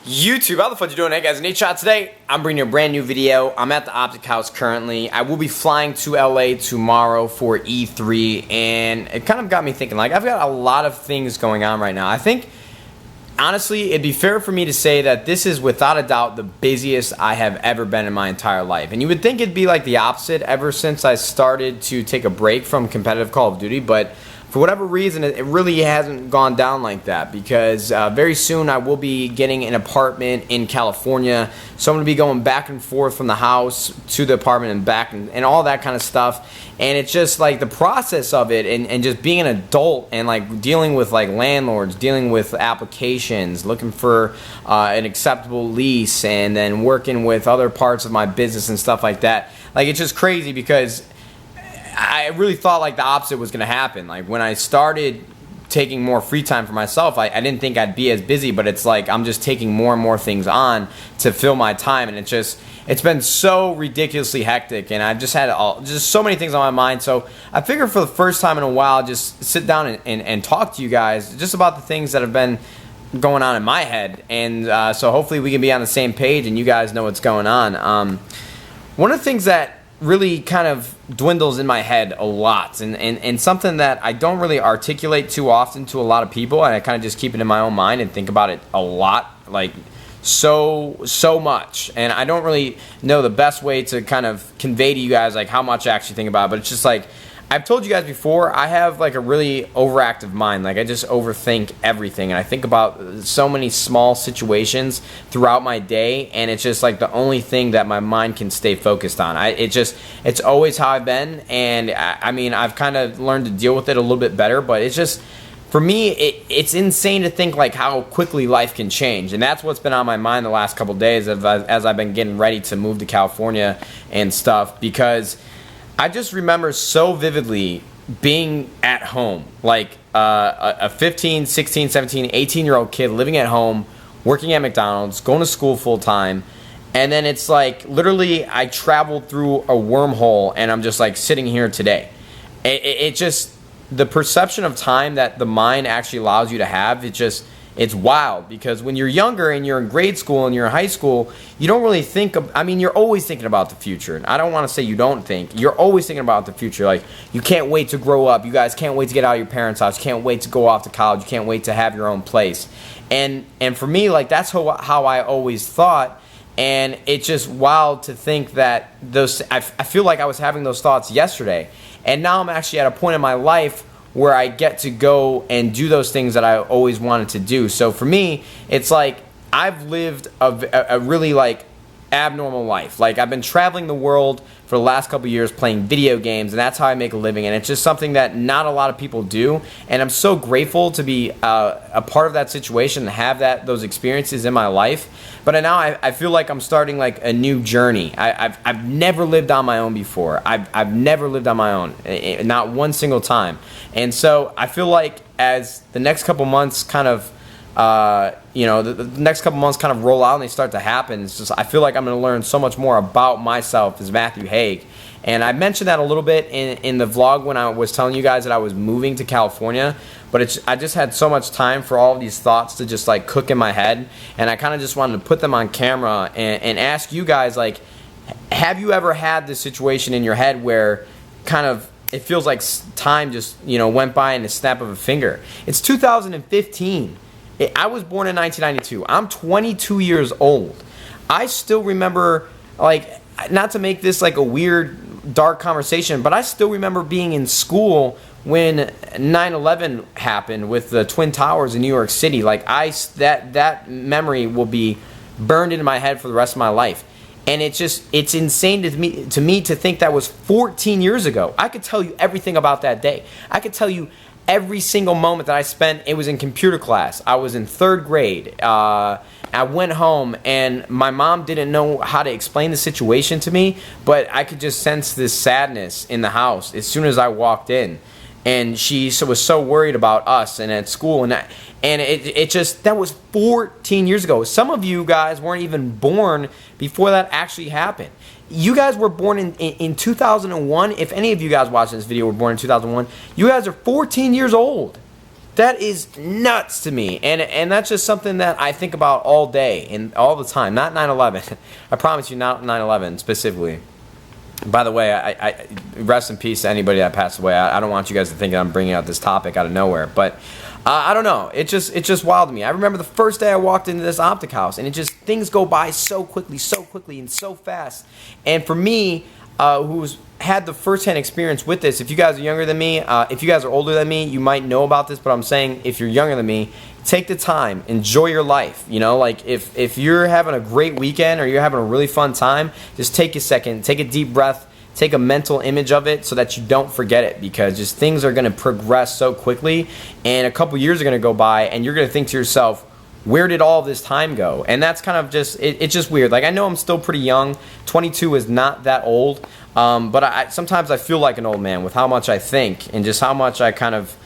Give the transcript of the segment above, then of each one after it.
YouTube, how the fuck you doing? Hey guys, Nadeshot. Today, I'm bringing you a brand new video. I'm at the Optic House currently. I will be flying to LA tomorrow for E3, and it kind of got me thinking, like, I've got a lot of things going on right now. I think, honestly, it'd be fair for me to say that this is without a doubt the busiest I have ever been in my entire life. And you would think it'd be like the opposite ever since I started to take a break from competitive Call of Duty, but for whatever reason, it really hasn't gone down like that, because very soon I will be getting an apartment in California. So I'm going to be going back and forth from the house to the apartment and back and all that kind of stuff. And it's just like the process of it and just being an adult and like dealing with like landlords, dealing with applications, looking for an acceptable lease, and then working with other parts of my business and stuff like that. Like, it's just crazy because I really thought like the opposite was going to happen. Like, when I started taking more free time for myself, I didn't think I'd be as busy, but it's like I'm just taking more and more things on to fill my time, and it's been so ridiculously hectic, and I've just had just so many things on my mind. So I figured for the first time in a while, just sit down and talk to you guys just about the things that have been going on in my head, and so hopefully we can be on the same page and you guys know what's going on. One of the things that really kind of dwindles in my head a lot, and something that I don't really articulate too often to a lot of people, and I kind of just keep it in my own mind and think about it a lot, like so much, and I don't really know the best way to kind of convey to you guys like how much I actually think about it. But it's just like I've told you guys before, I have like a really overactive mind. Like, I just overthink everything, and I think about so many small situations throughout my day, and it's just like the only thing that my mind can stay focused on. It's always how I've been, and I mean, I've kind of learned to deal with it a little bit better, but it's just, for me, it's insane to think like how quickly life can change, and that's what's been on my mind the last couple days as I've been getting ready to move to California and stuff, because I just remember so vividly being at home, like a 15, 16, 17, 18-year-old kid living at home, working at McDonald's, going to school full-time, and then it's like literally I traveled through a wormhole and I'm just like sitting here today. It just, the perception of time that the mind actually allows you to have, it's wild, because when you're younger and you're in grade school and you're in high school, you don't really think of, I mean, you're always thinking about the future. And I don't want to say you don't think. You're always thinking about the future. Like, you can't wait to grow up. You guys can't wait to get out of your parents' house. You can't wait to go off to college. You can't wait to have your own place. And for me, like, that's how I always thought. And it's just wild to think that I feel like I was having those thoughts yesterday. And now I'm actually at a point in my life where I get to go and do those things that I always wanted to do. So for me, it's like I've lived a really like abnormal life. Like, I've been traveling the world for the last couple years playing video games, and that's how I make a living, and it's just something that not a lot of people do, and I'm so grateful to be a part of that situation and have those experiences in my life. But now I feel like I'm starting like a new journey. I've never lived on my own before. I've never lived on my own, not one single time. And so I feel like as the next couple months kind of the next couple months kind of roll out and they start to happen, it's just, I feel like I'm going to learn so much more about myself as Matthew Haig. And I mentioned that a little bit in the vlog when I was telling you guys that I was moving to California, but I just had so much time for all of these thoughts to just like cook in my head, and I kind of just wanted to put them on camera and ask you guys, like, have you ever had this situation in your head where kind of it feels like time just went by in a snap of a finger? It's 2015. I was born in 1992. I'm 22 years old. I still remember, like, not to make this like a weird, dark conversation, but I still remember being in school when 9/11 happened with the Twin Towers in New York City. Like, that memory will be burned into my head for the rest of my life. And it's insane to me to think that was 14 years ago. I could tell you everything about that day. I could tell you every single moment that I spent. It was in computer class. I was in 3rd grade. I went home, and my mom didn't know how to explain the situation to me, but I could just sense this sadness in the house as soon as I walked in. And she was so worried about us and at school, and that was 14 years ago. Some of you guys weren't even born before that actually happened. You guys were born in 2001. If any of you guys watching this video were born in 2001, you guys are 14 years old. That is nuts to me, and that's just something that I think about all day and all the time. Not 9/11. I promise you, not 9/11 specifically. By the way, I rest in peace to anybody that passed away. I don't want you guys to think that I'm bringing out this topic out of nowhere, but I don't know. It just wild to me. I remember the first day I walked into this optic house, and it just, things go by so quickly, and so fast. And for me, who's had the first-hand experience with this, if you guys are younger than me, if you guys are older than me, you might know about this, but I'm saying if you're younger than me, take the time, enjoy your life. You know, like if you're having a great weekend or you're having a really fun time, just take a second, take a deep breath, take a mental image of it so that you don't forget it, because just things are going to progress so quickly, and a couple years are going to go by, and you're going to think to yourself, where did all this time go? And that's kind of just, it's just weird. Like, I know I'm still pretty young. 22 is not that old. But sometimes I feel like an old man with how much I think and just how much I kind of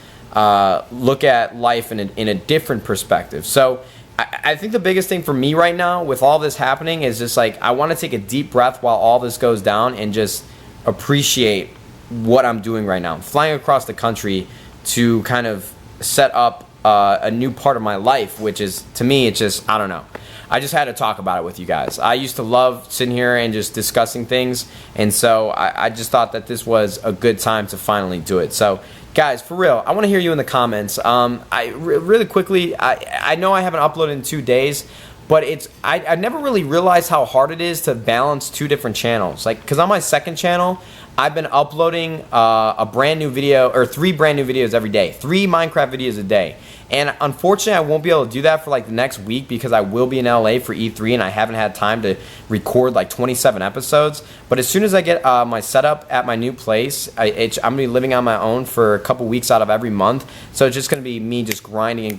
look at life in a different perspective. So I think the biggest thing for me right now with all this happening is just like, I want to take a deep breath while all this goes down and just appreciate what I'm doing right now. I'm flying across the country to kind of set up a new part of my life, which is, to me, it's just, I don't know. I just had to talk about it with you guys. I used to love sitting here and just discussing things, and so I just thought that this was a good time to finally do it. So, guys, for real, I want to hear you in the comments. Really quickly, I know I haven't uploaded in 2 days, but I never really realized how hard it is to balance 2 different channels. Like, because on my second channel, I've been uploading a brand new video, or 3 brand new videos every day, 3 Minecraft videos a day. And unfortunately, I won't be able to do that for like the next week because I will be in LA for E3 and I haven't had time to record like 27 episodes. But as soon as I get my setup at my new place, I'm going to be living on my own for a couple weeks out of every month. So it's just going to be me just grinding,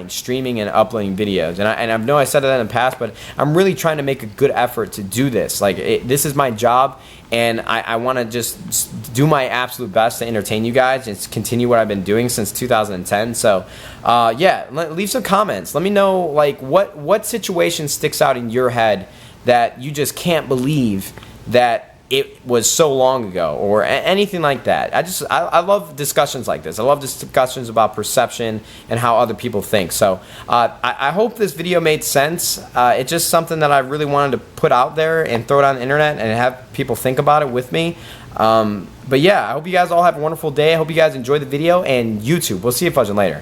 streaming and uploading videos. And I know I said that in the past, but I'm really trying to make a good effort to do this. Like, this is my job, and I want to just do my absolute best to entertain you guys and continue what I've been doing since 2010. So yeah, leave some comments. Let me know, like, what situation sticks out in your head that you just can't believe that it was so long ago, or anything like that. I love discussions like this. I love discussions about perception and how other people think. So I hope this video made sense. It's just something that I really wanted to put out there and throw it on the internet and have people think about it with me. But yeah, I hope you guys all have a wonderful day. I hope you guys enjoyed the video, and YouTube. We'll see you fudging later.